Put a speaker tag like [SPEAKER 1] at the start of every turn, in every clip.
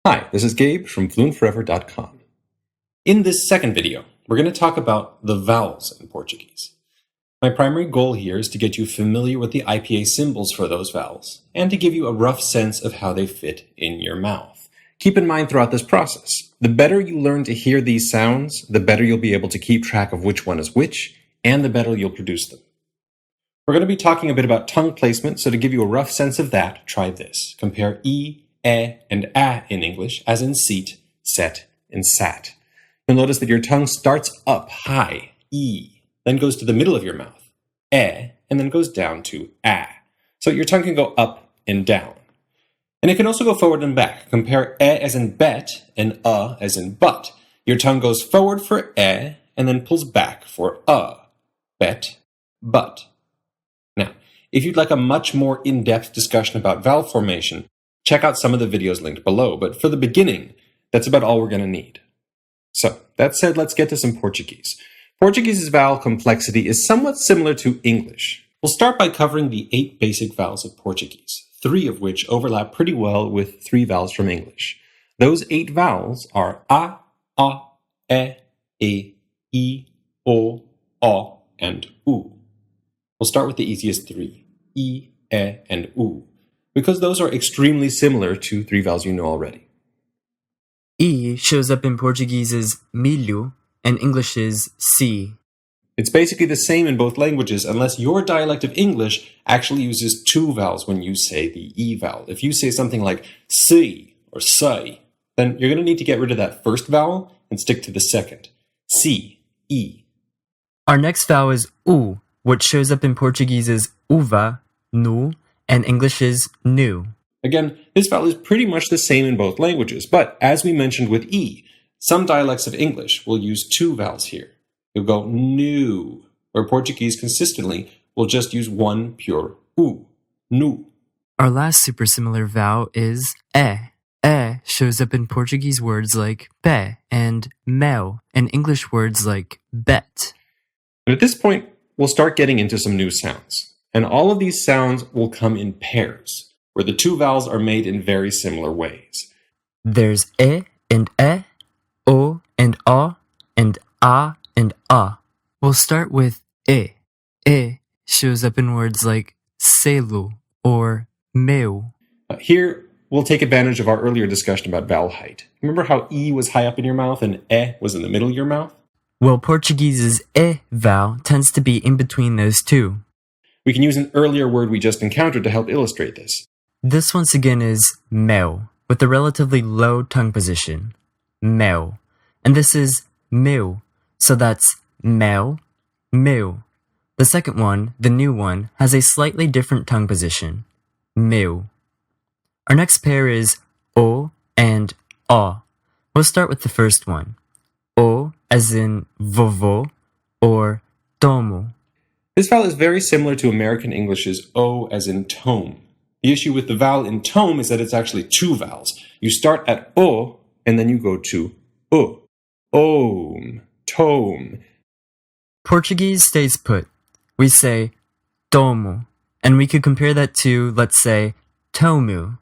[SPEAKER 1] Hi, this is Gabe from FluentForever.com. In this second video, we're going to talk about the vowels in Portuguese. My primary goal here is to get you familiar with the IPA symbols for those vowels, and to give you a rough sense of how they fit in your mouth. Keep in mind throughout this process, the better you learn to hear these sounds, the better you'll be able to keep track of which one is which, and the better you'll produce them. We're going to be talking a bit about tongue placement, so to give you a rough sense of that, try this. Compare e, and a in English, as in seat, set, and sat. You'll notice that your tongue starts up high, e, then goes to the middle of your mouth, and then goes down to a. So your tongue can go up and down. And it can also go forward and back. Compare as in bet and as in but. Your tongue goes forward for and then pulls back for bet, but. Now, if you'd like a much more in-depth discussion about vowel formation, check out some of the videos linked below, but for the beginning, that's about all we're going to need. So, that said, let's get to some Portuguese. Portuguese's vowel complexity is somewhat similar to English. We'll start by covering the 8 basic vowels of Portuguese, 3 of which overlap pretty well with 3 vowels from English. Those 8 vowels are a, e, I, o, and u. We'll start with the easiest 3, I, and u, because those are extremely similar to 3 vowels you know already.
[SPEAKER 2] E shows up in Portuguese as milho and English as si.
[SPEAKER 1] It's basically the same in both languages unless your dialect of English actually uses 2 vowels when you say the E vowel. If you say something like si or say, then you're going to need to get rid of that first vowel and stick to the second. Si, E.
[SPEAKER 2] Our next vowel is U, which shows up in Portuguese as uva, nu, and English is nu.
[SPEAKER 1] Again, this vowel is pretty much the same in both languages, but as we mentioned with E, some dialects of English will use 2 vowels here. You'll go nu, where Portuguese consistently will just use one pure U, nu.
[SPEAKER 2] Our last super similar vowel is E. E shows up in Portuguese words like pé and mel, and English words like bet.
[SPEAKER 1] And at this point, we'll start getting into some new sounds. And all of these sounds will come in pairs, where the 2 vowels are made in very similar ways.
[SPEAKER 2] There's E and O and A, and A and A. We'll start with E. E shows up in words like selo or meu.
[SPEAKER 1] Here, we'll take advantage of our earlier discussion about vowel height. Remember how E was high up in your mouth and E was in the middle of your mouth?
[SPEAKER 2] Well, Portuguese's E vowel tends to be in between those 2.
[SPEAKER 1] We can use an earlier word we just encountered to help illustrate this.
[SPEAKER 2] This once again is meu, with a relatively low tongue position. Meu. And this is meu, so that's mel, meu. The second one, the new one, has a slightly different tongue position. Meu. Our next pair is O and A. We'll start with the first one. O as in vovô or tomo.
[SPEAKER 1] This vowel is very similar to American English's O as in tome. The issue with the vowel in tome is that it's actually 2 vowels. You start at O and then you go to U. Om, tome.
[SPEAKER 2] Portuguese stays put. We say tomo, and we could compare that to, let's say, tomu.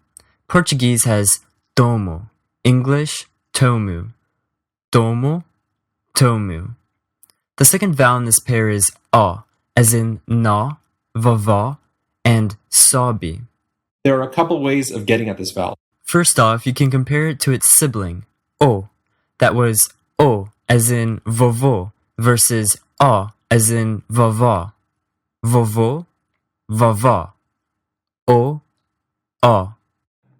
[SPEAKER 2] Portuguese has tomo. English, tomu. Tomo, tomu. The second vowel in this pair is A, as in na, vavá, and sobe.
[SPEAKER 1] There are a couple ways of getting at this vowel.
[SPEAKER 2] First off, you can compare it to its sibling, O. That was O, as in vovô, versus A, as in vavá. Vovô, vavá. O, A.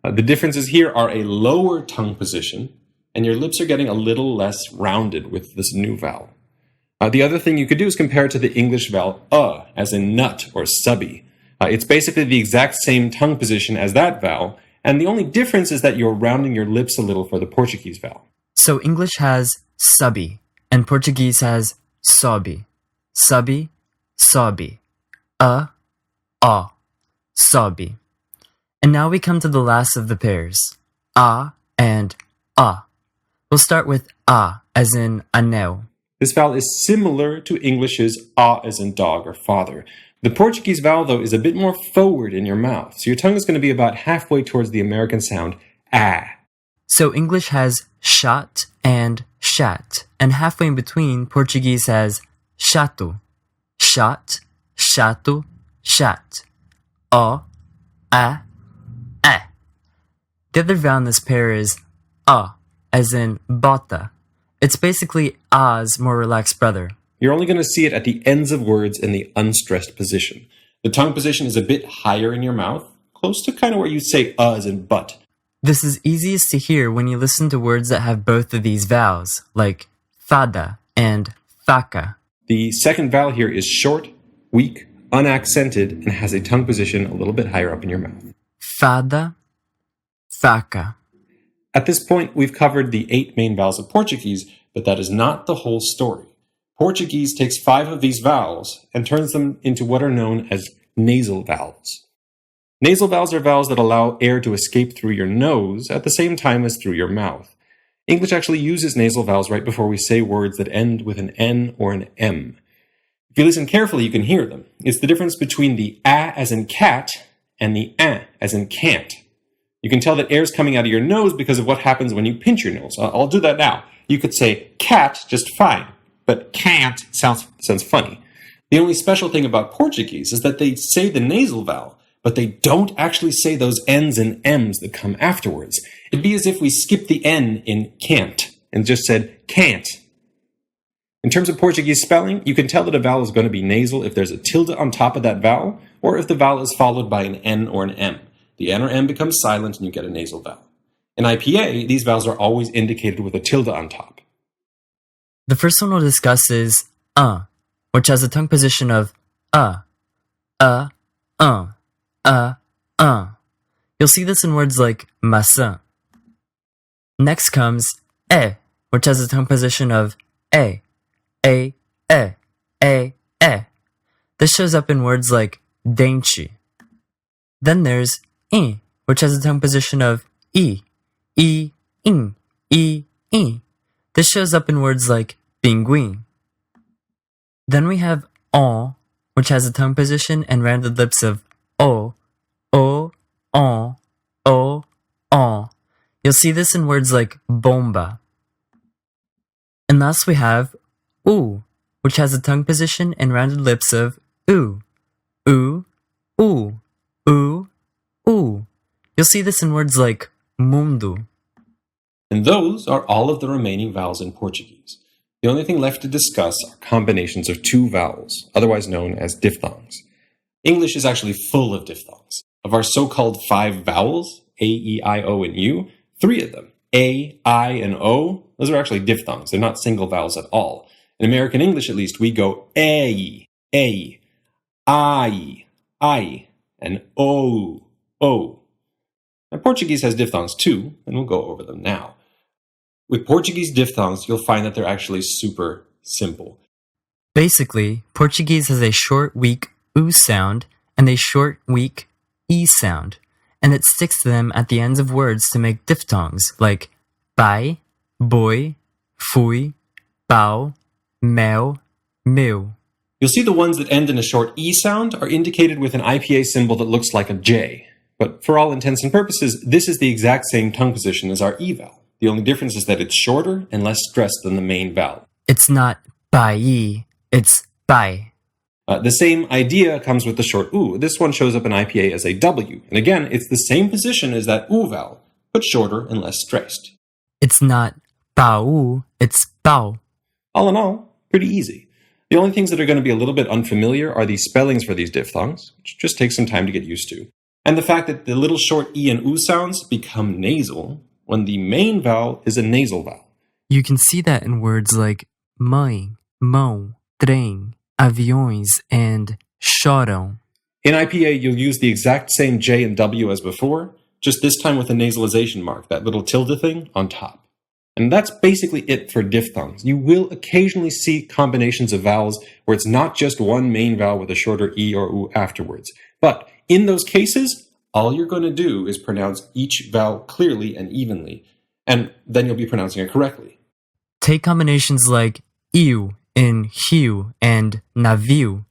[SPEAKER 1] The differences here are a lower tongue position, and your lips are getting a little less rounded with this new vowel. The other thing you could do is compare it to the English vowel as in nut or subby. It's basically the exact same tongue position as that vowel, and the only difference is that you're rounding your lips a little for the Portuguese vowel.
[SPEAKER 2] So English has subby, and Portuguese has sobe. Subby, sobe. Sobe. And now we come to the last of the pairs, A and A. We'll start with A, as in anel.
[SPEAKER 1] This vowel is similar to English's A as in dog or father. The Portuguese vowel, though, is a bit more forward in your mouth, so your tongue is going to be about halfway towards the American sound, ah.
[SPEAKER 2] So English has shot and shat, and halfway in between, Portuguese has chato, shot, chato, shat, o, a, e. The other vowel in this pair is a, as in bota. It's basically a's more relaxed brother.
[SPEAKER 1] You're only going to see it at the ends of words in the unstressed position. The tongue position is a bit higher in your mouth, close to kind of where you say as in but.
[SPEAKER 2] This is easiest to hear when you listen to words that have both of these vowels, like fada and faca.
[SPEAKER 1] The second vowel here is short, weak, unaccented, and has a tongue position a little bit higher up in your mouth.
[SPEAKER 2] Fada, faca.
[SPEAKER 1] At this point, we've covered the 8 main vowels of Portuguese, but that is not the whole story. Portuguese takes 5 of these vowels and turns them into what are known as nasal vowels. Nasal vowels are vowels that allow air to escape through your nose at the same time as through your mouth. English actually uses nasal vowels right before we say words that end with an N or an M. If you listen carefully, you can hear them. It's the difference between the A as in cat and the A as in can't. You can tell that air is coming out of your nose because of what happens when you pinch your nose. I'll do that now. You could say cat just fine, but can't sounds funny. The only special thing about Portuguese is that they say the nasal vowel, but they don't actually say those N's and M's that come afterwards. It'd be as if we skipped the N in can't and just said can't. In terms of Portuguese spelling, you can tell that a vowel is going to be nasal if there's a tilde on top of that vowel, or if the vowel is followed by an N or an M. The N or M becomes silent and you get a nasal vowel. In IPA, these vowels are always indicated with a tilde on top.
[SPEAKER 2] The first one we'll discuss is which has a tongue position of You'll see this in words like maçã. Next comes which has a tongue position of e. This shows up in words like dente. Then there's I, which has a tongue position of I. This shows up in words like pinguim. Then we have on, which has a tongue position and rounded lips of o. You'll see this in words like bomba. And last we have u, which has a tongue position and rounded lips of oo. You'll see this in words like mundo.
[SPEAKER 1] And those are all of the remaining vowels in Portuguese. The only thing left to discuss are combinations of 2 vowels, otherwise known as diphthongs. English is actually full of diphthongs. Of our so-called 5 vowels, A, E, I, O, and U, 3 of them, A, I, and O, those are actually diphthongs. They're not single vowels at all. In American English, at least, we go A, I, and O. Now, Portuguese has diphthongs too, and we'll go over them now. With Portuguese diphthongs, you'll find that they're actually super simple.
[SPEAKER 2] Basically, Portuguese has a short, weak oo sound and a short, weak e sound, and it sticks to them at the ends of words to make diphthongs like pai, boi, fui, pau, meu, meu.
[SPEAKER 1] You'll see the ones that end in a short E sound are indicated with an IPA symbol that looks like a J. But for all intents and purposes, this is the exact same tongue position as our E vowel. The only difference is that it's shorter and less stressed than the main vowel.
[SPEAKER 2] It's not pai, it's pai.
[SPEAKER 1] The same idea comes with the short U. This one shows up in IPA as a W. And again, it's the same position as that U vowel, but shorter and less stressed.
[SPEAKER 2] It's not pau, it's pau.
[SPEAKER 1] All in all, pretty easy. The only things that are going to be a little bit unfamiliar are the spellings for these diphthongs, which just takes some time to get used to. And the fact that the little short E and U sounds become nasal when the main vowel is a nasal vowel.
[SPEAKER 2] You can see that in words like mãe, mão, trem, aviões, and choram.
[SPEAKER 1] In IPA, you'll use the exact same J and W as before, just this time with a nasalization mark, that little tilde thing on top. And that's basically it for diphthongs. You will occasionally see combinations of vowels where it's not just one main vowel with a shorter E or U afterwards. But in those cases, all you're going to do is pronounce each vowel clearly and evenly, and then you'll be pronouncing it correctly.
[SPEAKER 2] Take combinations like iu in rio and navio,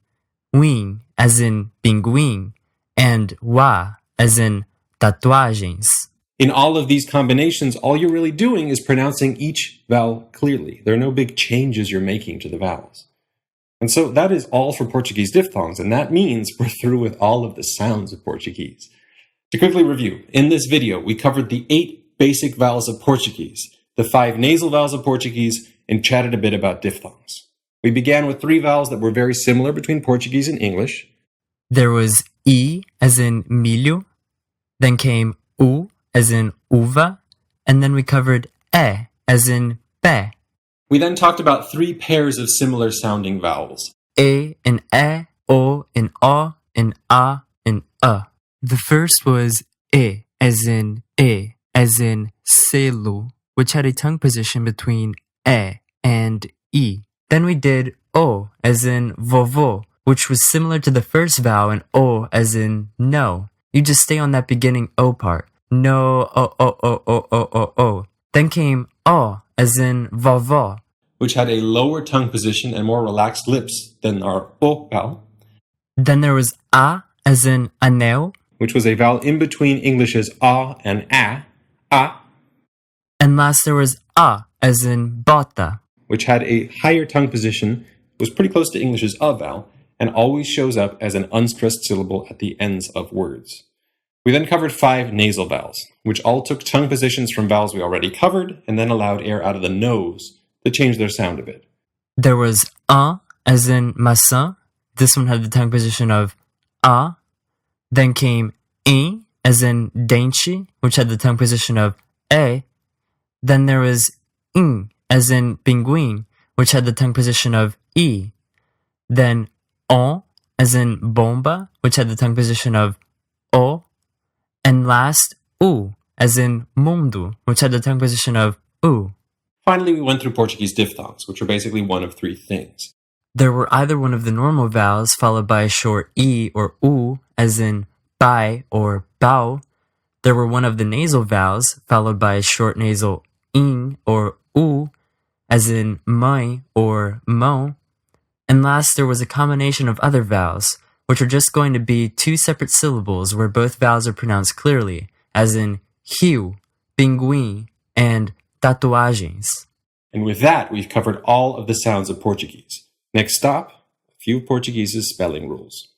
[SPEAKER 2] wing as in pinguim, and wa as in tatuagens.
[SPEAKER 1] In all of these combinations, all you're really doing is pronouncing each vowel clearly. There are no big changes you're making to the vowels. And so that is all for Portuguese diphthongs, and that means we're through with all of the sounds of Portuguese. To quickly review, in this video, we covered the 8 basic vowels of Portuguese, the 5 nasal vowels of Portuguese, and chatted a bit about diphthongs. We began with 3 vowels that were very similar between Portuguese and English.
[SPEAKER 2] There was I as in milho, then came U as in uva, and then we covered E as in pé.
[SPEAKER 1] We then talked about 3 pairs of similar sounding vowels.
[SPEAKER 2] E and E, O and O, and A and The first was E as in selo, which had a tongue position between E and I. Then we did O as in vovô, which was similar to the first vowel, and O as in no. You just stay on that beginning O part. No, o. Then came O as in vovó,
[SPEAKER 1] which had a lower tongue position and more relaxed lips than our O vowel.
[SPEAKER 2] Then there was A as in anel,
[SPEAKER 1] which was a vowel in between English's A and A.
[SPEAKER 2] And last there was A as in bota,
[SPEAKER 1] which had a higher tongue position, was pretty close to English's A vowel, and always shows up as an unstressed syllable at the ends of words. We then covered 5 nasal vowels, which all took tongue positions from vowels we already covered, and then allowed air out of the nose to change their sound a bit.
[SPEAKER 2] There was A as in maçã. This one had the tongue position of A. Then came I as in dente, which had the tongue position of E. Then there was in as in pinguim, which had the tongue position of I. Then on as in bomba, which had the tongue position of O. And last, U as in mundo, which had the tongue position of U.
[SPEAKER 1] Finally, we went through Portuguese diphthongs, which are basically one of 3 things.
[SPEAKER 2] There were either one of the normal vowels followed by a short I or U, as in pai or pau. There were one of the nasal vowels followed by a short nasal in or U, as in mãe or mão. And last, there was a combination of other vowels, which are just going to be 2 separate syllables where both vowels are pronounced clearly, as in rio, pinguim, and tatuagens.
[SPEAKER 1] And with that, we've covered all of the sounds of Portuguese. Next stop, a few Portuguese's spelling rules.